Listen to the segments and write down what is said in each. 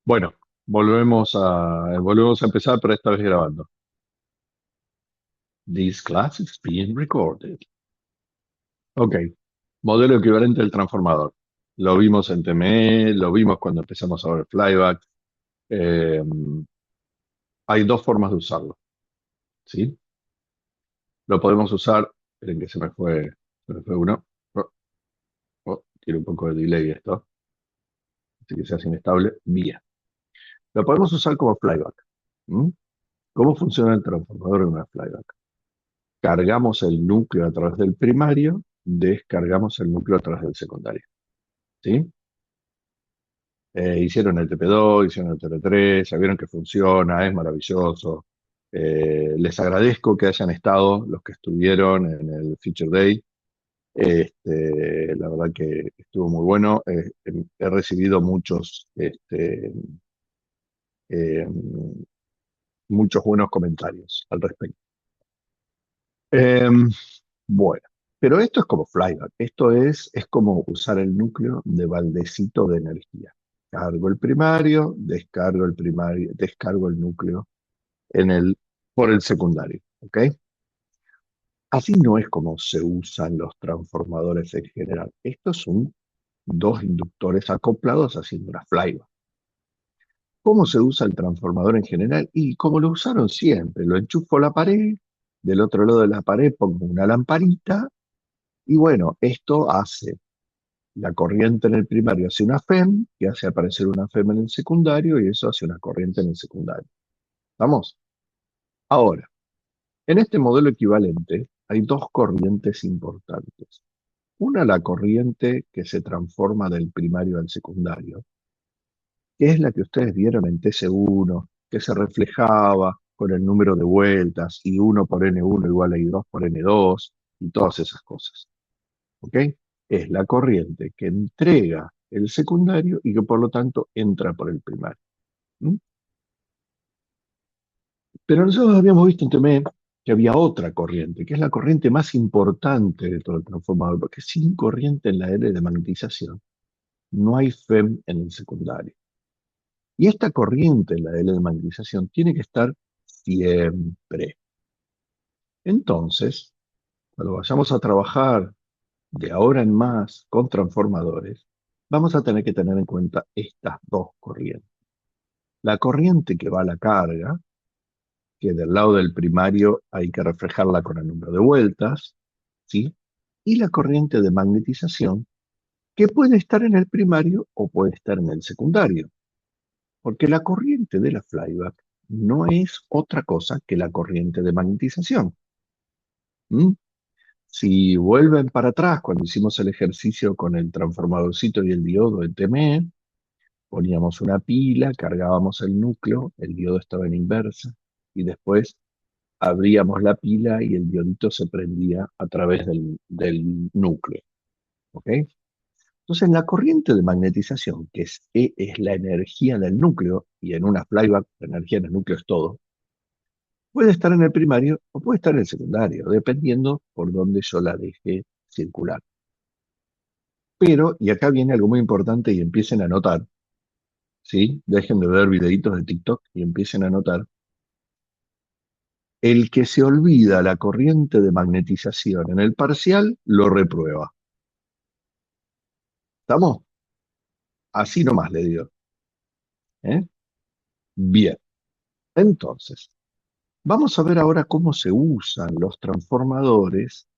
Bueno, volvemos a empezar, pero esta vez grabando. This class is being recorded. Ok, modelo equivalente del transformador. Lo vimos en TME, lo vimos cuando empezamos a ver flyback. Eh, Hay dos formas de usarlo, ¿sí? Lo podemos usar, esperen que se me fue uno. Oh, tiene un poco de delay esto, así que se hace inestable. Bien. Lo podemos usar como flyback. ¿Mm? ¿Cómo funciona el transformador en una flyback? Cargamos el núcleo a través del primario, descargamos el núcleo a través del secundario. ¿Sí? Hicieron el TP2, hicieron el TP3, ya vieron que funciona, es maravilloso. Les agradezco que hayan estado los que estuvieron en el Feature Day. La verdad que estuvo muy bueno. He recibido eh, muchos buenos comentarios al respecto. Em, Bueno, pero esto es como flyback, es como usar el núcleo de baldecito de energía. Cargo el primario, descargo el núcleo en por el secundario, ¿ok? Así no es como se usan los transformadores en general. Estos son dos inductores acoplados haciendo una flyback. ¿Cómo se usa el transformador en general? Y como lo usaron siempre, lo enchufo a la pared, del otro lado de la pared pongo una lamparita y bueno, esto hace la corriente en el primario hace una FEM, que hace aparecer una FEM en el secundario, y eso hace una corriente en el secundario. ¿Vamos? Ahora, en este modelo equivalente hay dos corrientes importantes. Una, la corriente que se transforma del primario al secundario, que es la que ustedes vieron en TC1, que se reflejaba con el número de vueltas, I1 por N1 igual a I2 por N2, y todas esas cosas. ¿Ok? Es la corriente que entrega el secundario y que por lo tanto entra por el primario. ¿Mm? Pero nosotros habíamos visto en TME que había otra corriente, que es la corriente más importante de todo el transformador, porque sin corriente en la L de magnetización no hay FEM en el secundario. Y esta corriente en la L de magnetización tiene que estar siempre. Entonces, cuando vayamos a trabajar de ahora en más con transformadores, vamos a tener que tener en cuenta estas dos corrientes. La corriente que va a la carga, que del lado del primario hay que reflejarla con el número de vueltas, ¿sí? Y la corriente de magnetización, que puede estar en el primario o puede estar en el secundario, porque la corriente de la flyback no es otra cosa que la corriente de magnetización. ¿Mm? Si vuelven para atrás, cuando hicimos el ejercicio con el transformadorcito y el diodo de TME, poníamos una pila, cargábamos el núcleo, el diodo estaba en inversa, y después abríamos la pila y el diodito se prendía a través del núcleo. ¿Ok? Entonces, la corriente de magnetización, que es E, es la energía del núcleo, y en una flyback la energía en el núcleo es todo, puede estar en el primario o puede estar en el secundario, dependiendo por dónde yo la deje circular. Pero, y acá viene algo muy importante y empiecen a notar, ¿sí? Dejen de ver videitos de TikTok y empiecen a notar. El que se olvida la corriente de magnetización en el parcial, lo reprueba. ¿Estamos? Así nomás le digo. ¿Eh? Bien. Entonces, vamos a ver ahora cómo se usan los transformadores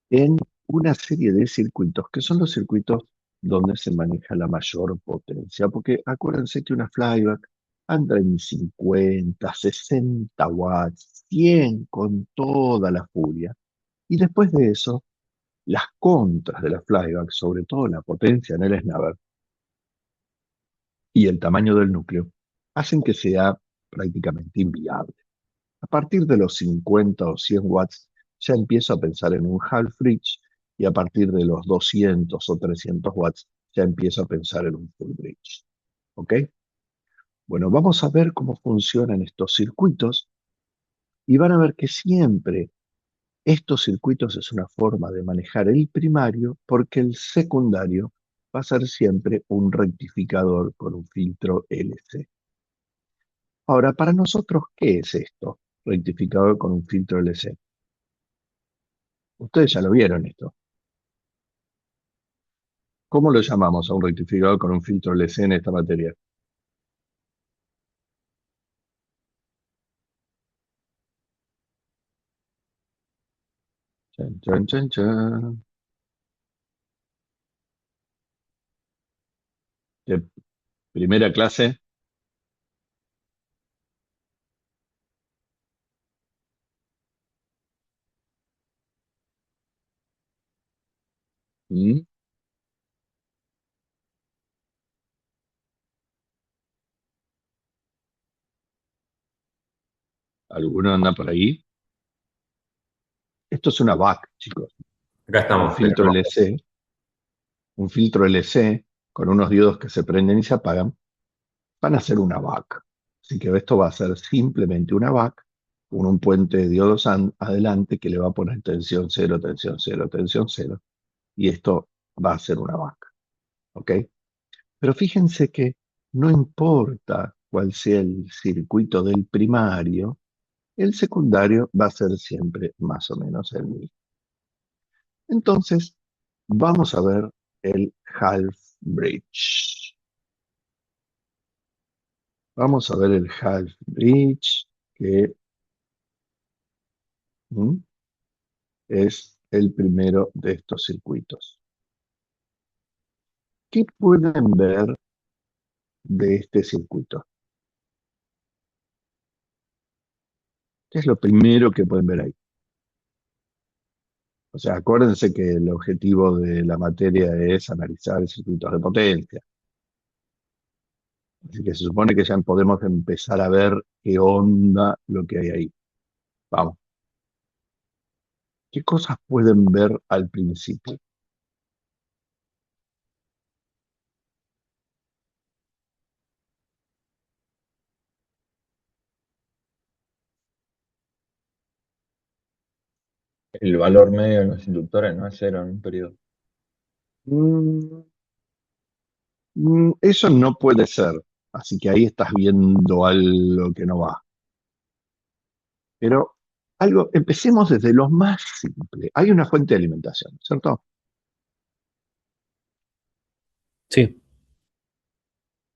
en una serie de circuitos, que son los circuitos donde se maneja la mayor potencia, porque acuérdense que una flyback anda en 50, 60 watts, 100 con toda la furia, y después de eso, las contras de la flyback, sobre todo la potencia en el snabber y el tamaño del núcleo, hacen que sea prácticamente inviable. A partir de los 50 o 100 watts ya empiezo a pensar en un half bridge y a partir de los 200 o 300 watts ya empiezo a pensar en un full bridge. ¿Ok? Bueno, vamos a ver cómo funcionan estos circuitos y van a ver que siempre estos circuitos es una forma de manejar el primario porque el secundario va a ser siempre un rectificador con un filtro LC. Ahora, para nosotros, ¿qué es esto? Rectificador con un filtro LC. Ustedes ya lo vieron esto. ¿Cómo lo llamamos a un rectificador con un filtro LC en esta materia? Chan, chan, chan, chan. De primera clase. ¿Mm? ¿Alguno anda por ahí? Esto es una VAC, chicos. Acá Un estamos, te filtro tenemos. LC, un filtro LC con unos diodos que se prenden y se apagan, van a ser una VAC. Así que esto va a ser simplemente una VAC con un puente de diodos adelante que le va a poner tensión cero, tensión cero, tensión cero. Y esto va a ser una VAC. ¿Ok? Pero fíjense que no importa cuál sea el circuito del primario, el secundario va a ser siempre más o menos el mismo. Entonces, vamos a ver el half bridge. Vamos a ver el half bridge, que es el primero de estos circuitos. ¿Qué pueden ver de este circuito? ¿Qué es lo primero que pueden ver ahí? O sea, acuérdense que el objetivo de la materia es analizar circuitos de potencia. Así que se supone que ya podemos empezar a ver qué onda lo que hay ahí. Vamos, ¿qué cosas pueden ver al principio? El valor medio de los inductores no es cero en un periodo. Mm, Eso no puede ser. Así que ahí estás viendo algo que no va. Pero empecemos desde lo más simple. Hay una fuente de alimentación, ¿cierto? Sí,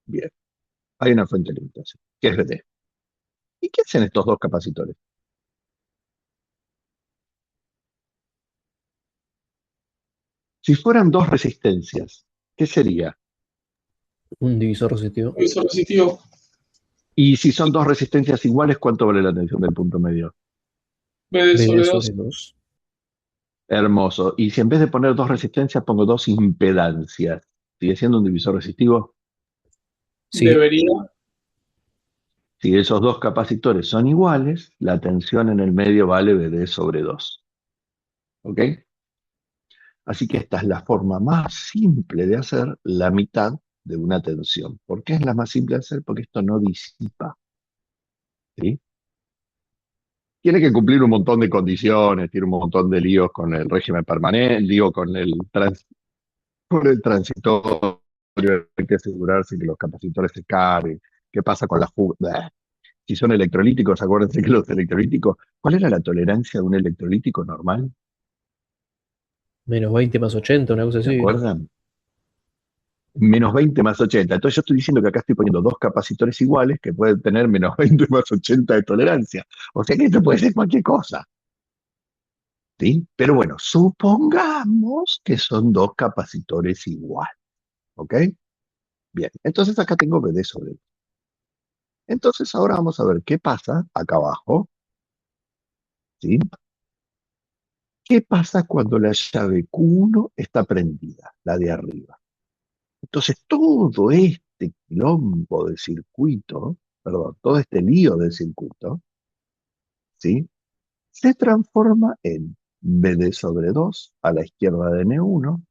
Bien, hay una fuente de alimentación, que es VD. ¿Y qué hacen estos dos capacitores? Si fueran dos resistencias, ¿qué sería? un divisor positivo. Eso positivo. Y si son dos resistencias iguales, ¿cuánto vale la tensión del punto medio? BD BD sobre 2. sobre 2. Hermoso. Y si en vez de poner dos resistencias pongo dos impedancias, ¿sigue siendo un divisor resistivo? Sí, Debería. Si esos dos capacitores son iguales, la tensión en el medio vale BD sobre 2. ¿Ok? Así que esta es la forma más simple de hacer la mitad de una tensión. ¿Por qué es la más simple de hacer? Porque esto no disipa. ¿Sí? Tiene que cumplir un montón de condiciones, tiene un montón de líos con el régimen permanente, lío con el transitorio, hay que asegurarse que los capacitores se carguen. ¿Qué pasa con las fugas? Si son electrolíticos, acuérdense que los electrolíticos, ¿cuál era la tolerancia de un electrolítico normal? menos 20 más 80, una cosa ¿Se así era. acuerdan? Menos 20 más 80. Entonces yo estoy diciendo que acá estoy poniendo dos capacitores iguales que pueden tener menos 20 más 80 de tolerancia. O sea que esto puede ser cualquier cosa. ¿Sí? Pero bueno, supongamos que son dos capacitores iguales. ¿Ok? Bien, entonces acá tengo BD sobre D. Entonces ahora vamos a ver qué pasa acá abajo. ¿Sí? ¿Qué pasa cuando la llave Q1 está prendida, la de arriba? Entonces todo este quilombo de circuito, perdón, todo este lío del circuito, ¿sí? Se transforma en BD sobre 2 a la izquierda de N1,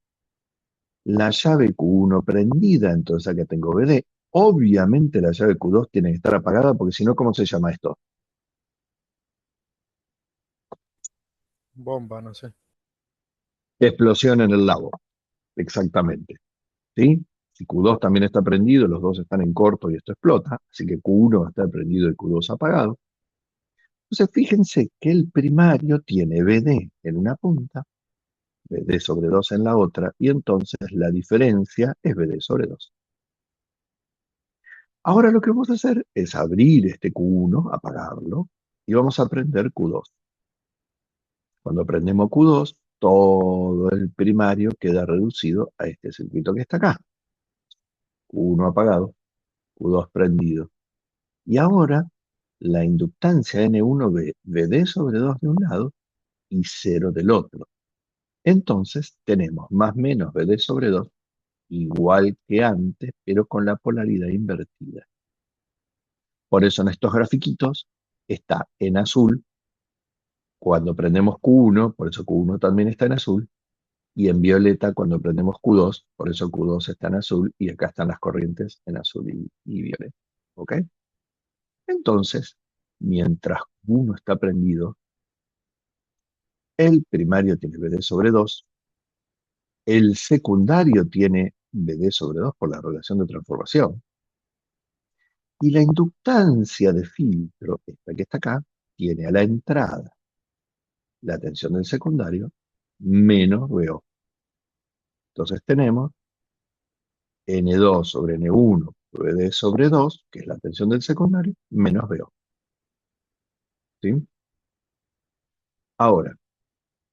la llave Q1 prendida, entonces acá tengo BD. Obviamente la llave Q2 tiene que estar apagada porque si no, ¿cómo se llama esto? Bomba, no sé. Explosión en el lago, exactamente. ¿Sí? Si Q2 también está prendido, los dos están en corto y esto explota, así que Q1 está prendido y Q2 apagado. Entonces fíjense que el primario tiene BD en una punta, BD sobre 2 en la otra, y entonces la diferencia es BD sobre 2. Ahora lo que vamos a hacer es abrir este Q1, apagarlo, y vamos a prender Q2. Cuando prendemos Q2, todo el primario queda reducido a este circuito que está acá. Q1 apagado, Q2 prendido. Y ahora la inductancia N1 BD sobre 2 de un lado y 0 del otro. Entonces tenemos más menos BD sobre 2 igual que antes, pero con la polaridad invertida. Por eso en estos grafiquitos está en azul cuando prendemos Q1, por eso Q1 también está en azul, y en violeta cuando prendemos Q2, por eso Q2 está en azul, y acá están las corrientes en azul y violeta. ¿Ok? Entonces, mientras Q1 está prendido, el primario tiene BD sobre 2, el secundario tiene BD sobre 2 por la relación de transformación, y la inductancia de filtro, esta que está acá, tiene a la entrada la tensión del secundario menos VO. Entonces tenemos N2 sobre N1 VD sobre 2, que es la tensión del secundario, menos VO. ¿Sí? Ahora,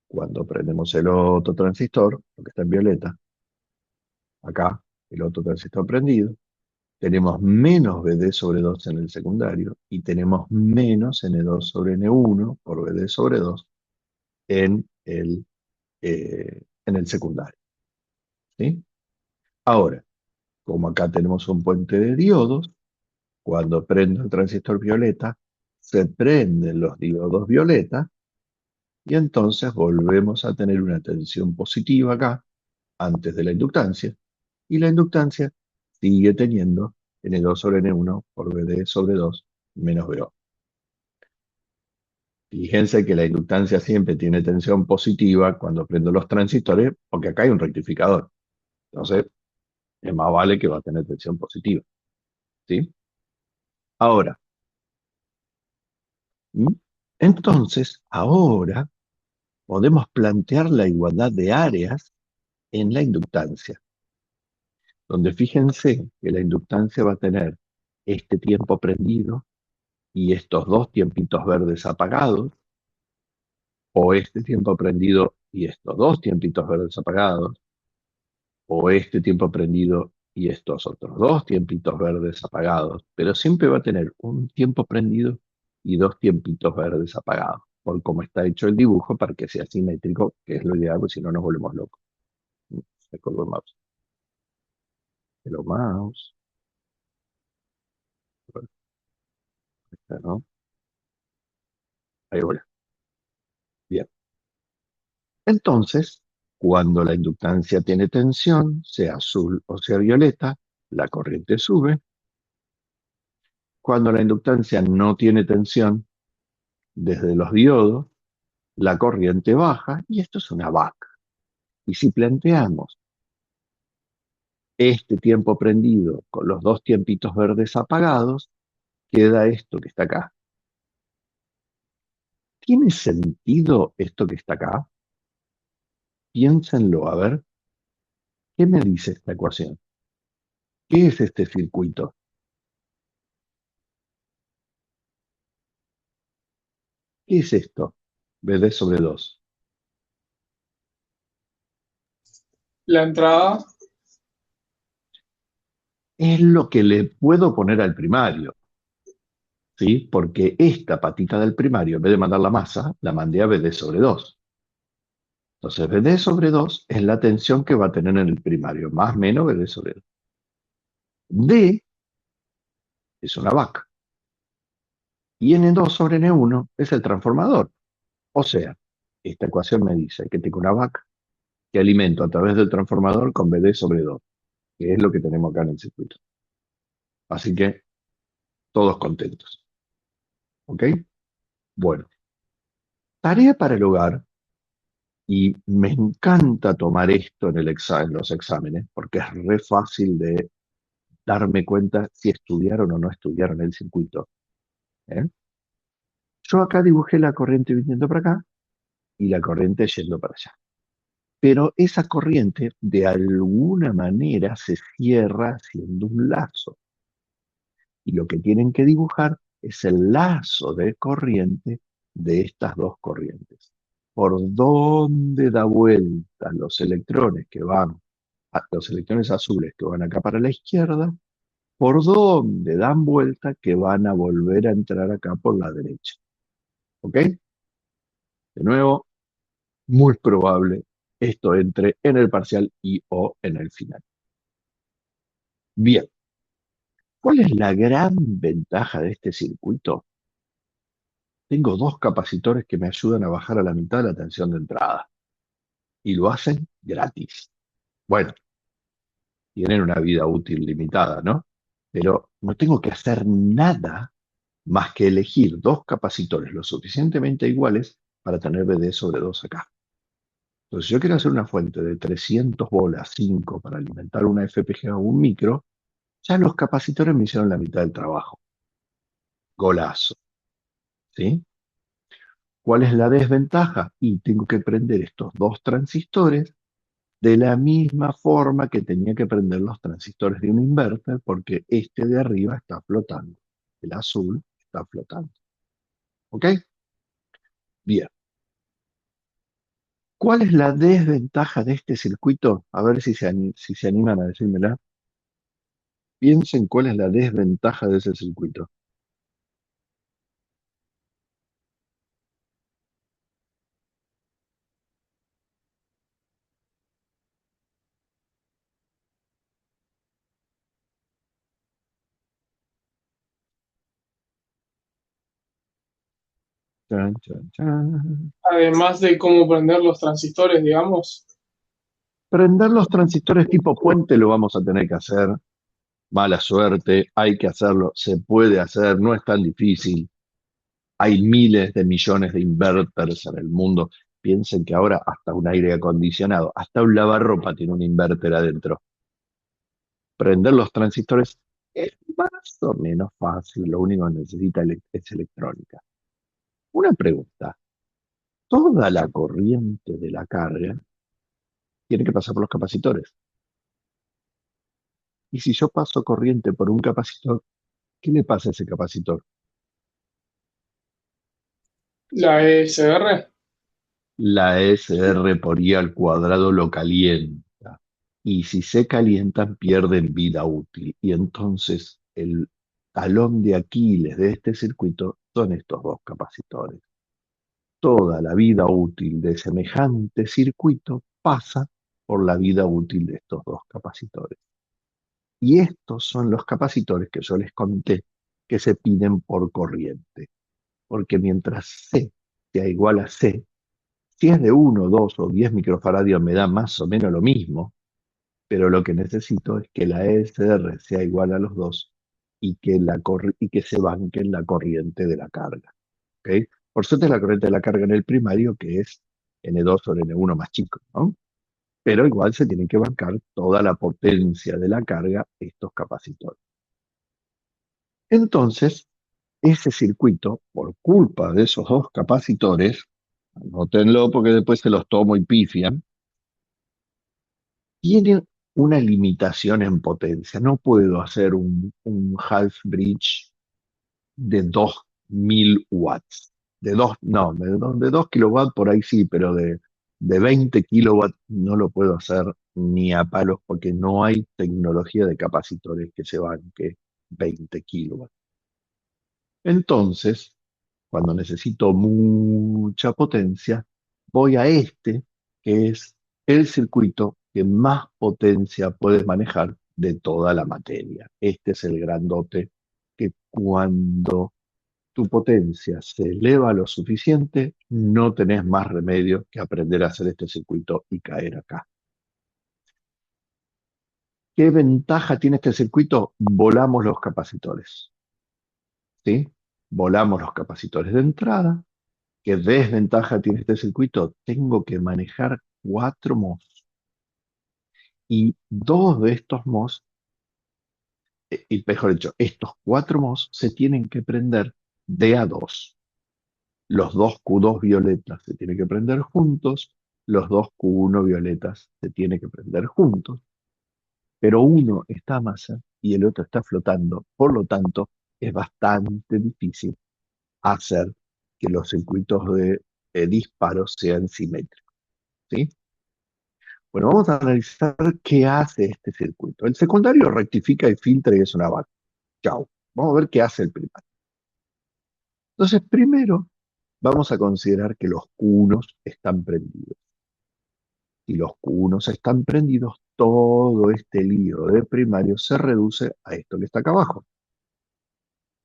cuando prendemos el otro transistor, lo que está en violeta, acá, el otro transistor prendido, tenemos menos BD sobre 2 en el secundario y tenemos menos N2 sobre N1 por BD sobre 2 en el secundario. ¿Sí? Ahora, como acá tenemos un puente de diodos, cuando prendo el transistor violeta, se prenden los diodos violeta y entonces volvemos a tener una tensión positiva acá, antes de la inductancia, y la inductancia sigue teniendo N2 sobre N1 por BD sobre 2 menos VO. Fíjense que la inductancia siempre tiene tensión positiva cuando prendo los transistores, porque acá hay un rectificador. Entonces, es más vale que va a tener tensión positiva. ¿Sí? Ahora, ¿m? Entonces, ahora podemos plantear la igualdad de áreas en la inductancia, donde fíjense que la inductancia va a tener este tiempo prendido y estos dos tiempitos verdes apagados, o este tiempo prendido y estos dos tiempitos verdes apagados, o este tiempo prendido y estos otros dos tiempitos verdes apagados, pero siempre va a tener un tiempo prendido y dos tiempitos verdes apagados, por cómo está hecho el dibujo para que sea simétrico, que es lo ideal, porque si no nos volvemos locos. Se colgó el mouse. Hello mouse. Bueno, está, ¿no? Ahí voy. Bien. Entonces, cuando la inductancia tiene tensión, sea azul o sea violeta, la corriente sube. Cuando la inductancia no tiene tensión, desde los diodos, la corriente baja, y esto es una vaca. Y si planteamos este tiempo prendido con los dos tiempitos verdes apagados, queda esto que está acá. ¿Tiene sentido esto que está acá? Piénsenlo, a ver, ¿qué me dice esta ecuación? ¿Qué es este circuito? ¿Qué es esto? BD sobre 2. La entrada, Es lo que le puedo poner al primario, ¿sí? Porque esta patita del primario, en vez de mandar la masa, la mandé a BD sobre 2. Entonces, BD sobre 2 es la tensión que va a tener en el primario, más o menos BD sobre 2. D es una vaca. Y N2 sobre N1 es el transformador. O sea, esta ecuación me dice que tengo una vaca que alimento a través del transformador con BD sobre 2, que es lo que tenemos acá en el circuito. Así que, todos contentos. ¿Ok? Bueno, tarea para el hogar. Y me encanta tomar esto en en los exámenes, porque es re fácil de darme cuenta si estudiaron o no estudiaron el circuito. ¿Eh? Yo acá dibujé la corriente viniendo para acá y la corriente yendo para allá. Pero esa corriente de alguna manera se cierra haciendo un lazo. Y lo que tienen que dibujar es el lazo de corriente de estas dos corrientes. Por dónde da vuelta los electrones que van, los electrones azules que van acá para la izquierda, por dónde dan vuelta que van a volver a entrar acá por la derecha. ¿Ok? De nuevo, muy probable esto entre en el parcial y o en el final. Bien, ¿cuál es la gran ventaja de este circuito? Tengo dos capacitores que me ayudan a bajar a la mitad la tensión de entrada. Y lo hacen gratis. Bueno, tienen una vida útil limitada, ¿no? Pero no tengo que hacer nada más que elegir dos capacitores lo suficientemente iguales para tener BD sobre 2 acá. Entonces, si yo quiero hacer una fuente de 300 bolas 5 para alimentar una FPGA o un micro, ya los capacitores me hicieron la mitad del trabajo. Golazo. ¿Sí? ¿Cuál es la desventaja? Y tengo que prender estos dos transistores de la misma forma que tenía que prender los transistores de un inverter, porque este de arriba está flotando. El azul está flotando. ¿Ok? Bien. ¿Cuál es la desventaja de este circuito? A ver si se animan a decírmela. Piensen cuál es la desventaja de ese circuito. Chan, chan, chan. Además de cómo prender los transistores, digamos. Prender los transistores tipo puente lo vamos a tener que hacer. Mala suerte, hay que hacerlo, se puede hacer, no es tan difícil. Hay miles de millones de inverters en el mundo. Piensen que ahora hasta un aire acondicionado, hasta un lavarropa tiene un inverter adentro. Prender los transistores es más o menos fácil, lo único que necesita es electrónica. Una pregunta, toda la corriente de la carga tiene que pasar por los capacitores. Y si yo paso corriente por un capacitor, ¿qué le pasa a ese capacitor? La ESR. La SR por I al cuadrado lo calienta. Y si se calientan, pierden vida útil. Y entonces el talón de Aquiles de este circuito son estos dos capacitores. Toda la vida útil de semejante circuito pasa por la vida útil de estos dos capacitores. Y estos son los capacitores que yo les conté que se piden por corriente. Porque mientras C sea igual a C, si es de 1, 2 o 10 microfaradios me da más o menos lo mismo, pero lo que necesito es que la ESR sea igual a los dos y que se banque en la corriente de la carga. ¿Ok? Por suerte la corriente de la carga en el primario, que es N2 sobre N1 más chico, ¿no? Pero igual se tiene que bancar toda la potencia de la carga estos capacitores. Entonces, ese circuito, por culpa de esos dos capacitores, anótenlo porque después se los tomo y pifian, tiene una limitación en potencia. No puedo hacer un half bridge de 2000 watts. De 2, no, de 2 kilowatts por ahí sí, pero de 20 kilowatts no lo puedo hacer ni a palos porque no hay tecnología de capacitores que se banque 20 kilowatts. Entonces, cuando necesito mucha potencia, voy a este, que es el circuito que más potencia puedes manejar de toda la materia. Este es el grandote que cuando tu potencia se eleva lo suficiente, no tenés más remedio que aprender a hacer este circuito y caer acá. ¿Qué ventaja tiene este circuito? Volamos los capacitores. ¿Sí? Volamos los capacitores de entrada ¿Qué desventaja tiene este circuito? Tengo que manejar 4 MOS y 2 de estos MOS, y mejor dicho, estos 4 MOS se tienen que prender de a 2. Los dos Q2 violetas se tienen que prender juntos, los dos Q1 violetas se tienen que prender juntos, pero uno está a masa y el otro está flotando, por lo tanto es bastante difícil hacer que los circuitos de disparos sean simétricos, ¿sí? Bueno, vamos a analizar qué hace este circuito. El secundario rectifica y filtra y es una vaca. Chao. Vamos a ver qué hace el primario. Entonces, primero vamos a considerar que los Q1 están prendidos. Si los Q1 están prendidos, todo este lío de primario se reduce a esto que está acá abajo.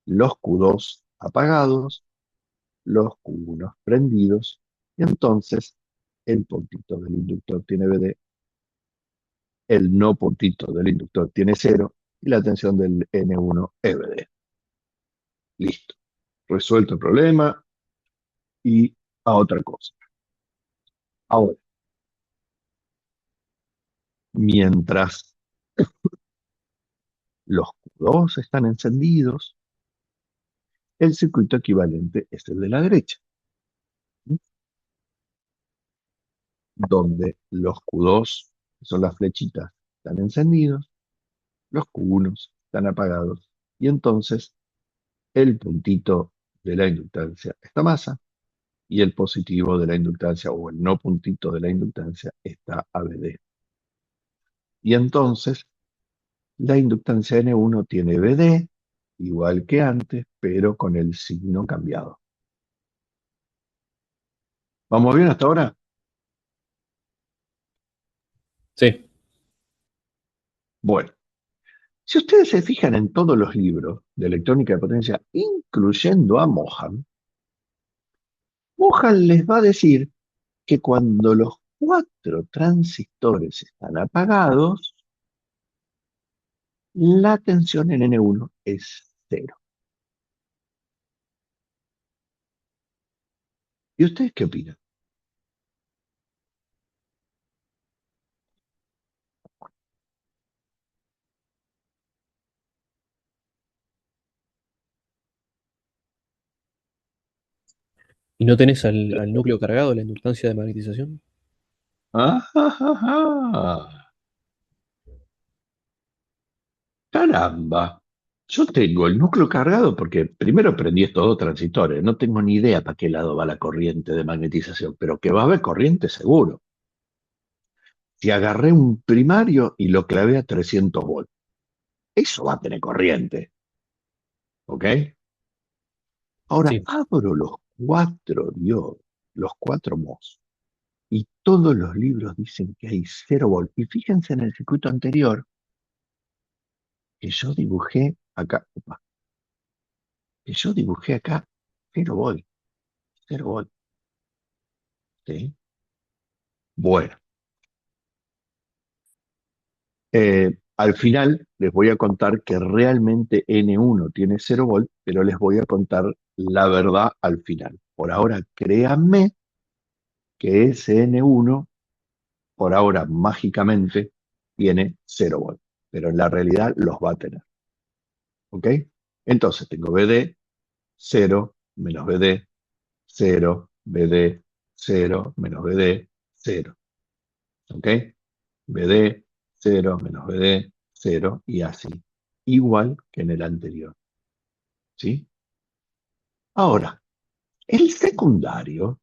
Los Q2 apagados, los Q1 prendidos, y entonces el puntito del inductor tiene BD, el no puntito del inductor tiene 0 y la tensión del N1 es BD. Listo. Resuelto el problema y a otra cosa. Ahora, mientras los Q2 están encendidos, el circuito equivalente es el de la derecha, donde los Q2, que son las flechitas, están encendidos, los Q1 están apagados, y entonces el puntito de la inductancia está masa, y el positivo de la inductancia, o el no puntito de la inductancia, está ABD. Y entonces la inductancia N1 tiene BD, igual que antes, pero con el signo cambiado. ¿Vamos bien hasta ahora? Sí. Bueno, si ustedes se fijan en todos los libros de electrónica de potencia, incluyendo a Mohan, Mohan les va a decir que cuando los 4 transistores están apagados, la tensión en N1 es 0. ¿Y ustedes qué opinan? ¿Y no tenés al núcleo cargado, la inductancia de magnetización? ¡Ah, ja! ¡Caramba! Yo tengo el núcleo cargado porque primero prendí estos 2 transistores. No tengo ni idea para qué lado va la corriente de magnetización, pero que va a haber corriente seguro. Si agarré un primario y lo clavé a 300 volts, eso va a tener corriente. ¿Ok? Ahora Sí. abro los 4 diodos, los 4 MOS, y todos los libros dicen que hay 0 volt. Y fíjense en el circuito anterior que yo dibujé acá, que yo dibujé acá 0 volt, 0 volt. ¿Sí? Bueno, al final les voy a contar que realmente N1 tiene 0 volt, pero les voy a contar la verdad al final. Por ahora, créanme que ese N1, por ahora, mágicamente, tiene 0 volt, pero en la realidad los va a tener. ¿Ok? Entonces tengo BD 0 menos BD 0, BD 0 menos BD 0. ¿Ok? BD 0 menos BD 0 y así. Igual que en el anterior. ¿Sí? Ahora, el secundario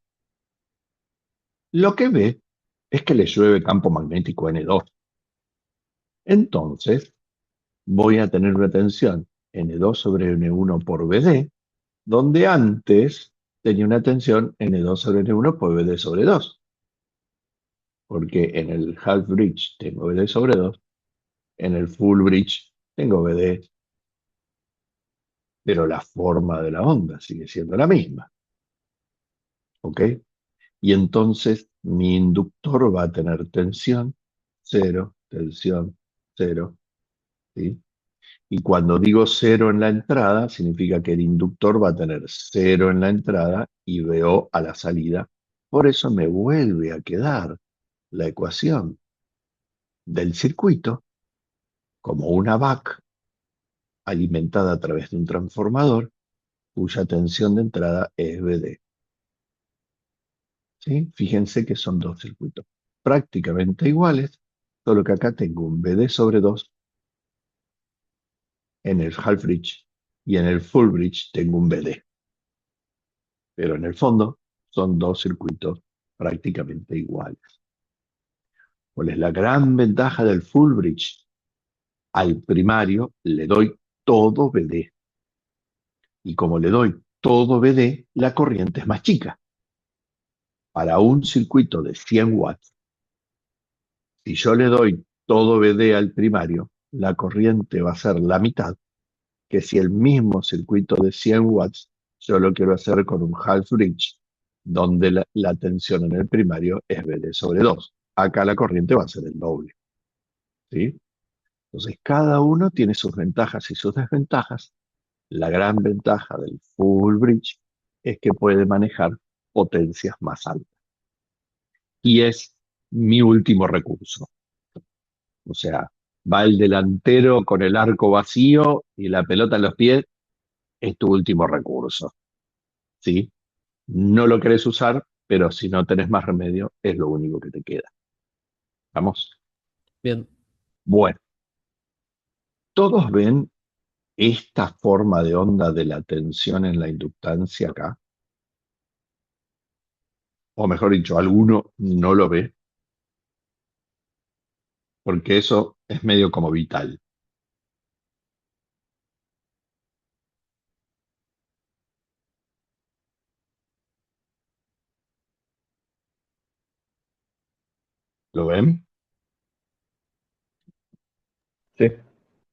lo que ve es que le llueve campo magnético N2. Entonces, voy a tener una tensión N2 sobre N1 por BD, donde antes tenía una tensión N2 sobre N1 por BD sobre 2. Porque en el half bridge tengo BD sobre 2, en el full bridge tengo BD, pero la forma de la onda sigue siendo la misma. ¿Ok? Y entonces mi inductor va a tener tensión 0, tensión 0, ¿sí? Y cuando digo cero en la entrada, significa que el inductor va a tener cero en la entrada y VO a la salida. Por eso me vuelve a quedar la ecuación del circuito como una VAC alimentada a través de un transformador cuya tensión de entrada es VD. ¿Sí? Fíjense que son dos circuitos prácticamente iguales, solo que acá tengo un VD sobre 2 en el half bridge y en el full bridge tengo un VD. Pero en el fondo son dos circuitos prácticamente iguales. ¿Cuál es la gran ventaja del full bridge? Al primario le doy todo VD. Y como le doy todo VD, la corriente es más chica. Para un circuito de 100 watts, si yo le doy todo VD al primario, la corriente va a ser la mitad que si el mismo circuito de 100 watts yo lo quiero hacer con un half bridge, donde la tensión en el primario es VD sobre 2. Acá la corriente va a ser el doble. ¿Sí? Entonces, cada uno tiene sus ventajas y sus desventajas. La gran ventaja del full bridge es que puede manejar potencias más altas. Y es mi último recurso. O sea, va el delantero con el arco vacío y la pelota en los pies, es tu último recurso. ¿Sí? No lo querés usar, pero si no tenés más remedio, es lo único que te queda. ¿Vamos? Bien. Bueno, ¿todos ven esta forma de onda de la tensión en la inductancia acá? O mejor dicho, alguno no lo ve, porque eso es medio como vital. ¿Lo ven? Sí.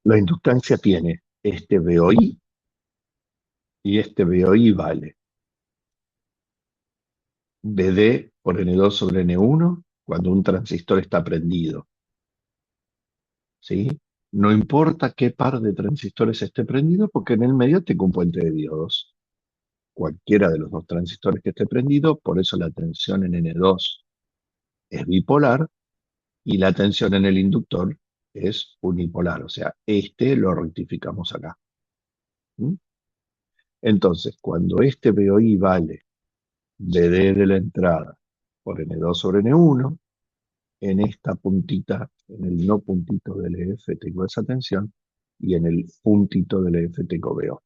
La inductancia tiene este VOI y este VOI vale VD por N2 sobre N1 cuando un transistor está prendido. ¿Sí? No importa qué par de transistores esté prendido, porque en el medio tengo un puente de diodos. Cualquiera de los dos transistores que esté prendido, por eso la tensión en N2 es bipolar y la tensión en el inductor es unipolar. O sea, este lo rectificamos acá. ¿Mm? Entonces, cuando este VOI vale VD de la entrada por N2 sobre N1, en esta puntita, en el no puntito del EF tengo esa tensión y en el puntito del EF tengo VO.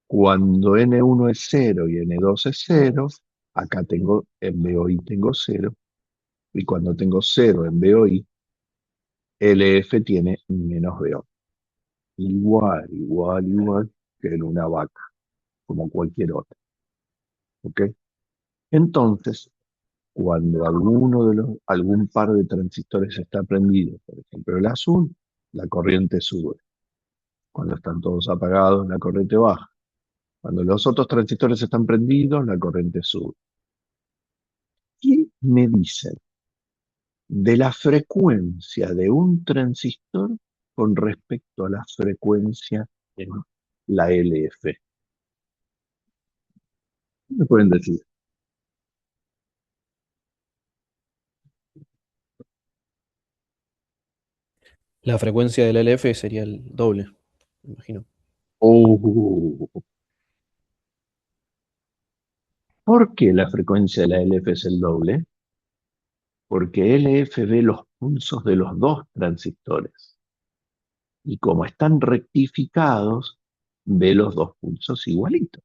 Cuando N1 es 0 y N2 es 0, acá tengo en VOI tengo 0, y cuando tengo 0 en VOI, LF tiene menos VO. Igual que en una vaca, como cualquier otra. ¿Ok? Entonces, cuando algún par de transistores está prendido, por ejemplo el azul, la corriente sube. Cuando están todos apagados, la corriente baja. Cuando los otros transistores están prendidos, la corriente sube. ¿Qué me dicen de la frecuencia de un transistor con respecto a la frecuencia en la LF? ¿Qué me pueden decir? La frecuencia del LF sería el doble, me imagino. Oh, ¿por qué la frecuencia de la LF es el doble? Porque LF ve los pulsos de los dos transistores. Y como están rectificados, ve los dos pulsos igualitos.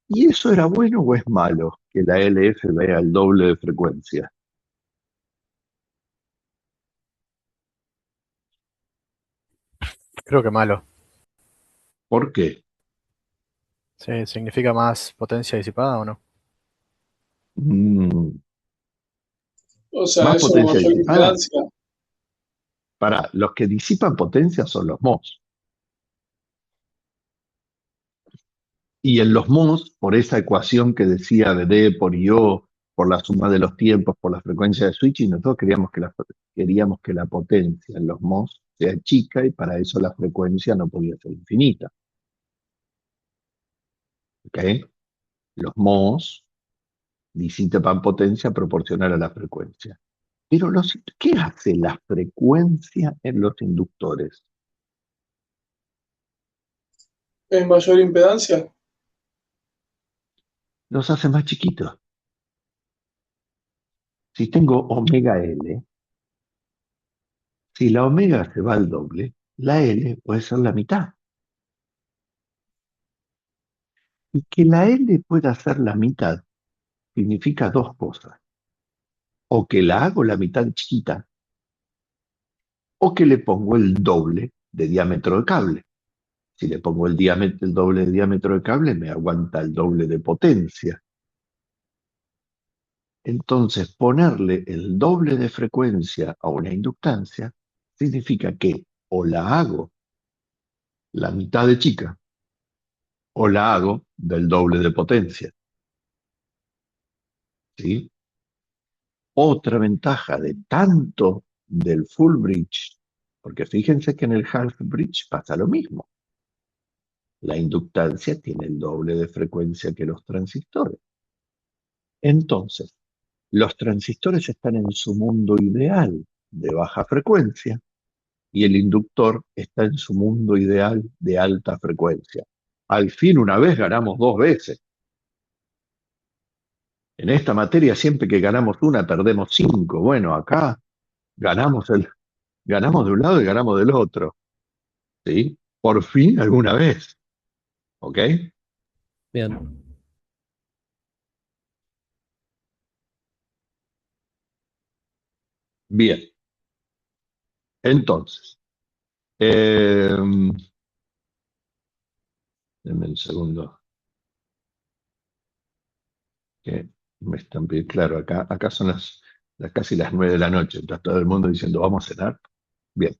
¿Y eso era bueno o es malo que la LF vea el doble de frecuencia? Creo que malo. ¿Por qué? Sí, ¿significa más potencia disipada o no? Mm, O sea, más es una potencia mayor disipada. impedancia. Para los que disipan potencia son los MOS. Y en los MOS, por esa ecuación que decía de D por IO, por la suma de los tiempos, por la frecuencia de switching, nosotros queríamos que queríamos que la potencia en los MOS sea chica y para eso la frecuencia no podía ser infinita. ¿Ok? Los MOS disipan potencia proporcional a la frecuencia. Pero ¿qué hace la frecuencia en los inductores? ¿Es mayor impedancia? Los hace más chiquitos. Si tengo omega L, si la omega se va al doble, la L puede ser la mitad. Y que la L pueda ser la mitad significa dos cosas. O que la hago la mitad chiquita, o que le pongo el doble de diámetro de cable. Si le pongo el doble de diámetro de cable, me aguanta el doble de potencia. Entonces, ponerle el doble de frecuencia a una inductancia significa que o la hago la mitad de chica, o la hago del doble de potencia. ¿Sí? Otra ventaja de tanto del full bridge, porque fíjense que en el half bridge pasa lo mismo. La inductancia tiene el doble de frecuencia que los transistores. Entonces, los transistores están en su mundo ideal de baja frecuencia y el inductor está en su mundo ideal de alta frecuencia. Al fin, una vez ganamos dos veces. En esta materia, siempre que ganamos una, perdemos 5. Bueno, acá ganamos de un lado y ganamos del otro. ¿Sí? Por fin, alguna vez. ¿Ok? Bien. Bien. Entonces, denme un segundo. Que me están bien claro. Acá son casi las 9 de la noche. Está todo el mundo diciendo, ¿vamos a cenar? Bien.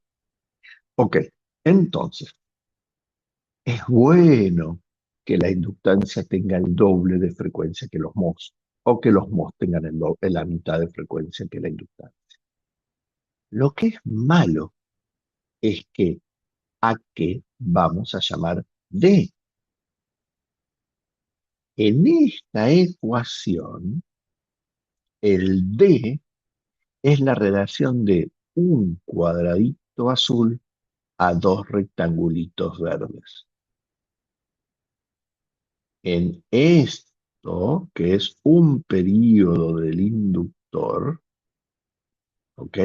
Ok. Entonces, es bueno que la inductancia tenga el doble de frecuencia que los MOS, o que los MOS tengan la mitad de frecuencia que la inductancia. Lo que es malo es que ¿a qué vamos a llamar D? En esta ecuación, el D es la relación de un cuadradito azul a dos rectangulitos verdes. En esto, que es un período del inductor, ¿ok?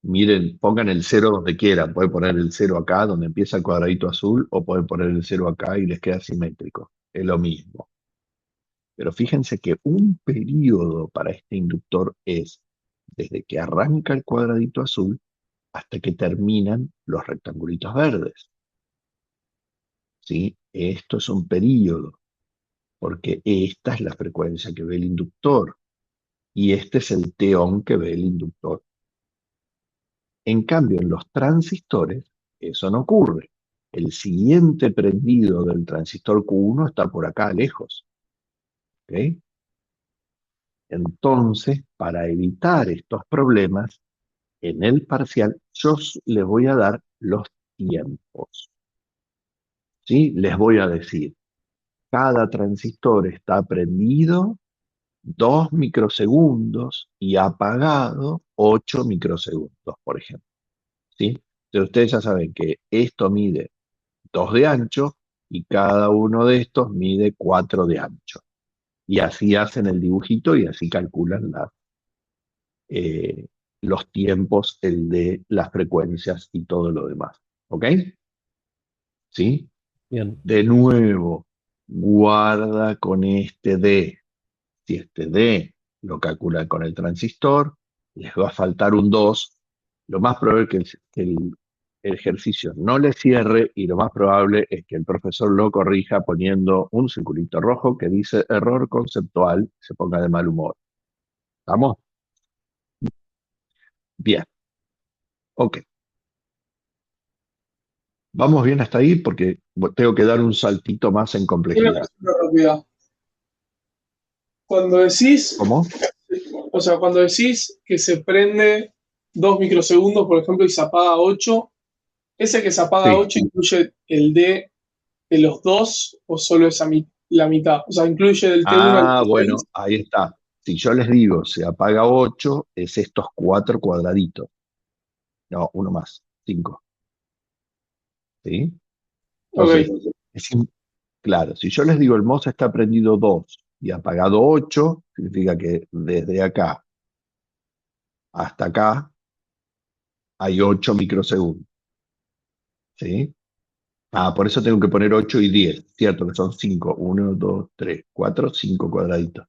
Miren, pongan el cero donde quieran. Pueden poner el cero acá, donde empieza el cuadradito azul, o pueden poner el cero acá y les queda simétrico. Es lo mismo. Pero fíjense que un período para este inductor es desde que arranca el cuadradito azul hasta que terminan los rectangulitos verdes. ¿Sí? Esto es un período, porque esta es la frecuencia que ve el inductor y este es el T-on que ve el inductor. En cambio, en los transistores, eso no ocurre. El siguiente prendido del transistor Q1 está por acá, lejos. ¿Ok? Entonces, para evitar estos problemas, en el parcial yo les voy a dar los tiempos. ¿Sí? Les voy a decir, cada transistor está prendido 2 microsegundos y apagado 8 microsegundos, por ejemplo. ¿Sí? Entonces ustedes ya saben que esto mide 2 de ancho y cada uno de estos mide 4 de ancho. Y así hacen el dibujito y así calculan los tiempos, el de las frecuencias y todo lo demás. ¿Ok? ¿Sí? Bien. De nuevo, guarda con este D. Si este D lo calculan con el transistor, les va a faltar un 2. Lo más probable es que el ejercicio no le cierre y lo más probable es que el profesor lo corrija poniendo un circulito rojo que dice error conceptual, se ponga de mal humor. ¿Estamos? Bien. Ok. Vamos bien hasta ahí porque tengo que dar un saltito más en Una complejidad. pregunta rápida. Cuando decís, ¿Cómo? o sea, cuando decís que se prende 2 microsegundos, por ejemplo, y se apaga a 8, ¿ese que se apaga a Sí. 8 incluye el D de los dos o solo esa la mitad? O sea, incluye del T1 al Ah, T6. bueno, ahí está. Si yo les digo se apaga 8, es estos 4 cuadraditos. No, uno más, 5. ¿Sí? Entonces, Ok, es im- claro, si yo les digo el MOS está prendido 2 y apagado 8, significa que desde acá hasta acá hay 8 microsegundos. ¿Sí? Ah, por eso tengo que poner 8 y 10, cierto que son 5, 1, 2, 3, 4, 5 cuadraditos.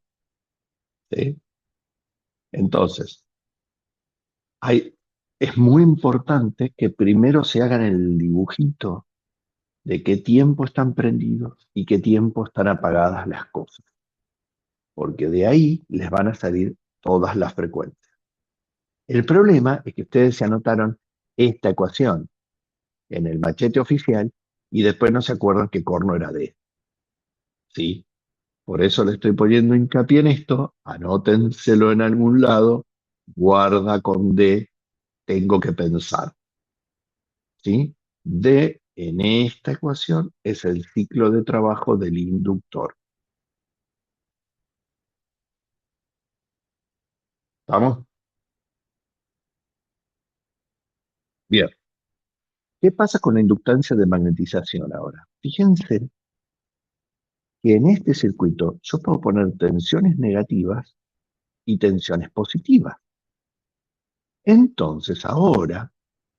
¿Sí? Entonces, es muy importante que primero se hagan el dibujito de qué tiempo están prendidos y qué tiempo están apagadas las cosas, porque de ahí les van a salir todas las frecuencias. El problema es que ustedes se anotaron esta ecuación en el machete oficial y después no se acuerdan que corno era D. ¿Sí? Por eso le estoy poniendo hincapié en esto, anótenselo en algún lado, guarda con D, tengo que pensar. ¿Sí? D en esta ecuación es el ciclo de trabajo del inductor. ¿Estamos? Bien. ¿Qué pasa con la inductancia de magnetización ahora? Fíjense que en este circuito yo puedo poner tensiones negativas y tensiones positivas. Entonces ahora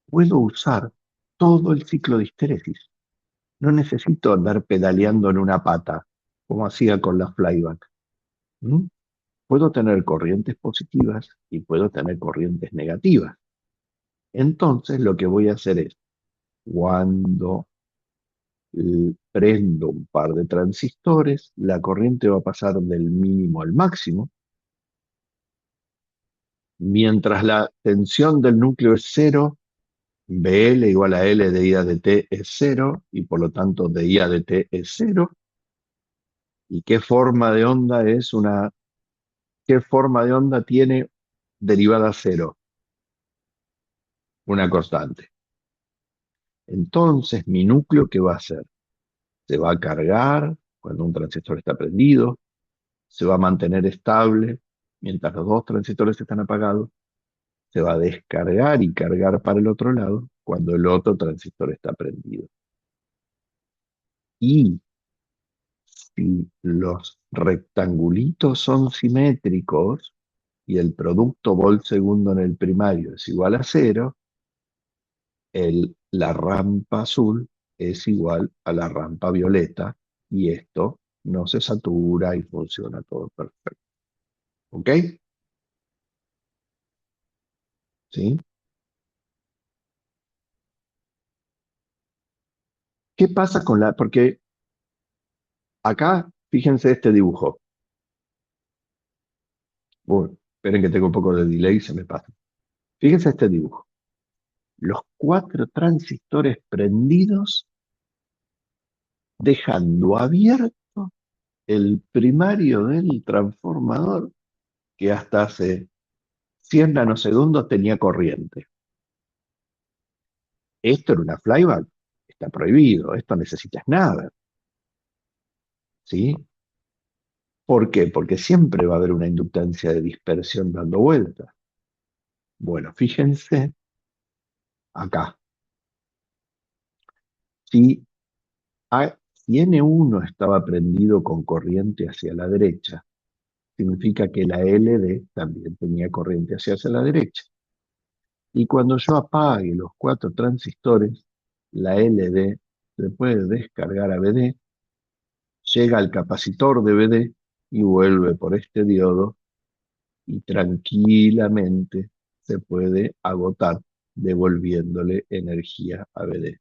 puedo usar todo el ciclo de histéresis. No necesito andar pedaleando en una pata, como hacía con la flyback. ¿Mm? Puedo tener corrientes positivas y puedo tener corrientes negativas. Entonces lo que voy a hacer es, cuando prendo un par de transistores, la corriente va a pasar del mínimo al máximo, mientras la tensión del núcleo es cero, BL igual a L de I a de T es cero, y por lo tanto de I a de T es cero. ¿Y qué forma de onda tiene derivada cero? Una constante. Entonces, mi núcleo, ¿qué va a hacer? Se va a cargar cuando un transistor está prendido, se va a mantener estable mientras los dos transistores están apagados, se va a descargar y cargar para el otro lado cuando el otro transistor está prendido. Y si los rectangulitos son simétricos y el producto volt segundo en el primario es igual a cero, la rampa azul es igual a la rampa violeta y esto no se satura y funciona todo perfecto. ¿Ok? ¿Sí? ¿Qué pasa con porque acá, fíjense este dibujo. Uy, esperen que tengo un poco de delay, se me pasa. Fíjense este dibujo. Los 4 transistores prendidos dejando abierto el primario del transformador que hasta hace 100 nanosegundos tenía corriente. Esto en una flyback está prohibido, esto necesitas nada. ¿Sí? ¿Por qué? Porque siempre va a haber una inductancia de dispersión dando vueltas. Bueno, fíjense acá. Si, si N1 estaba prendido con corriente hacia la derecha, significa que la LD también tenía corriente hacia la derecha. Y cuando yo apague los 4 transistores, la LD se puede descargar a BD, llega al capacitor de BD y vuelve por este diodo y tranquilamente se puede agotar devolviéndole energía a BD.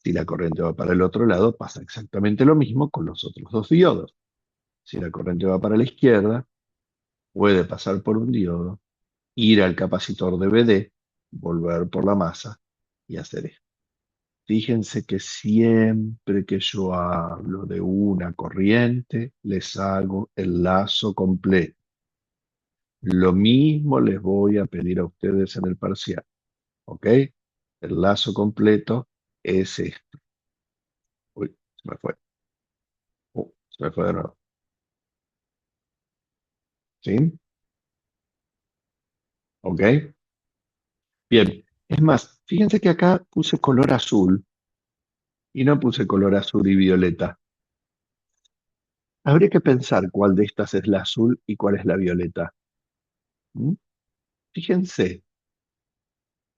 Si la corriente va para el otro lado, pasa exactamente lo mismo con los otros 2 diodos. Si la corriente va para la izquierda, puede pasar por un diodo, ir al capacitor de BD, volver por la masa y hacer esto. Fíjense que siempre que yo hablo de una corriente, les hago el lazo completo. Lo mismo les voy a pedir a ustedes en el parcial, ¿ok? El lazo completo es este. Uy, se me fue. Se me fue de nuevo. ¿Sí? ¿Ok? Bien. Es más, fíjense que acá puse color azul y no puse color azul y violeta. Habría que pensar cuál de estas es la azul y cuál es la violeta. ¿Mm? Fíjense,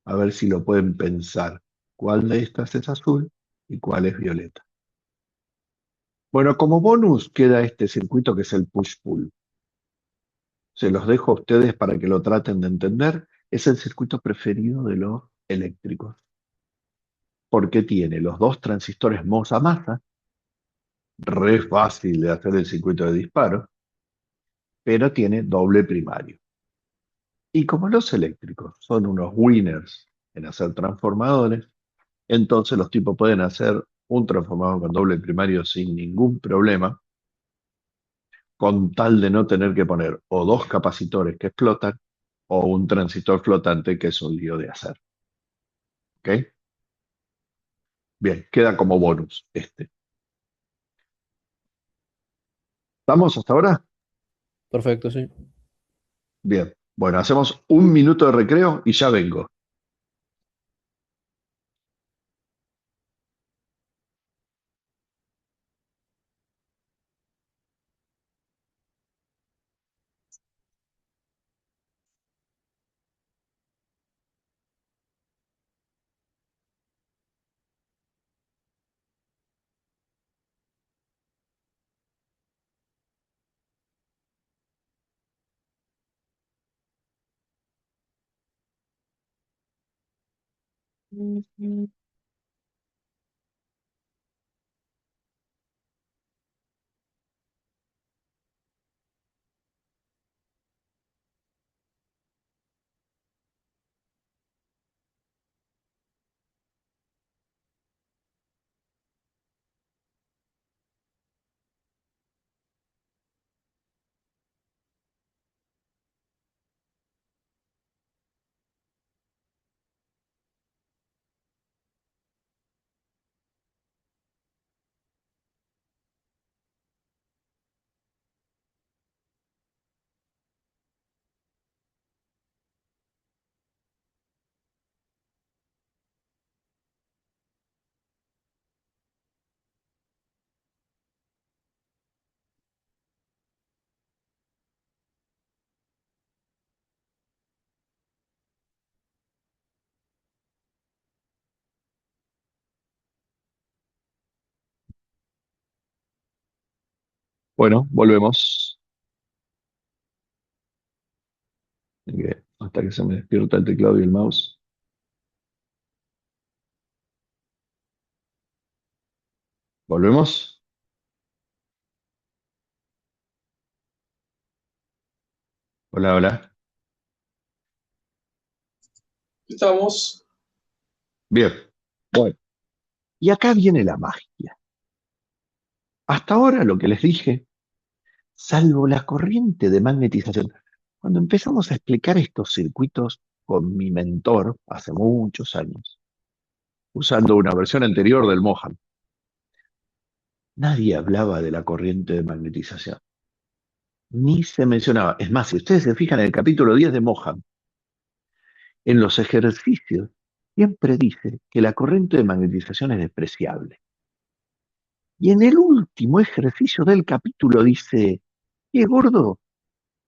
a ver si lo pueden pensar. ¿Cuál de estas es azul y cuál es violeta? Bueno, como bonus queda este circuito que es el push-pull. Se los dejo a ustedes para que lo traten de entender. Es el circuito preferido de los eléctricos, porque tiene los dos transistores MOS a masa, re fácil de hacer el circuito de disparo, pero tiene doble primario. Y como los eléctricos son unos winners en hacer transformadores, entonces los tipos pueden hacer un transformador con doble primario sin ningún problema, con tal de no tener que poner o dos capacitores que explotan o un transistor flotante que es un lío de hacer. ¿Ok? Bien, queda como bonus este. ¿Estamos hasta ahora? Perfecto, sí. Bien. Bueno, hacemos un minuto de recreo y ya vengo. Bueno, volvemos. Hasta que se me despierta el teclado y el mouse. ¿Volvemos? Hola, hola. Estamos. Bien. Bueno, y acá viene la magia. Hasta ahora lo que les dije, salvo la corriente de magnetización. Cuando empezamos a explicar estos circuitos con mi mentor hace muchos años, usando una versión anterior del Mohan, nadie hablaba de la corriente de magnetización. Ni se mencionaba. Es más, si ustedes se fijan en el capítulo 10 de Mohan, en los ejercicios, siempre dice que la corriente de magnetización es despreciable. Y en el último ejercicio del capítulo dice, gordo,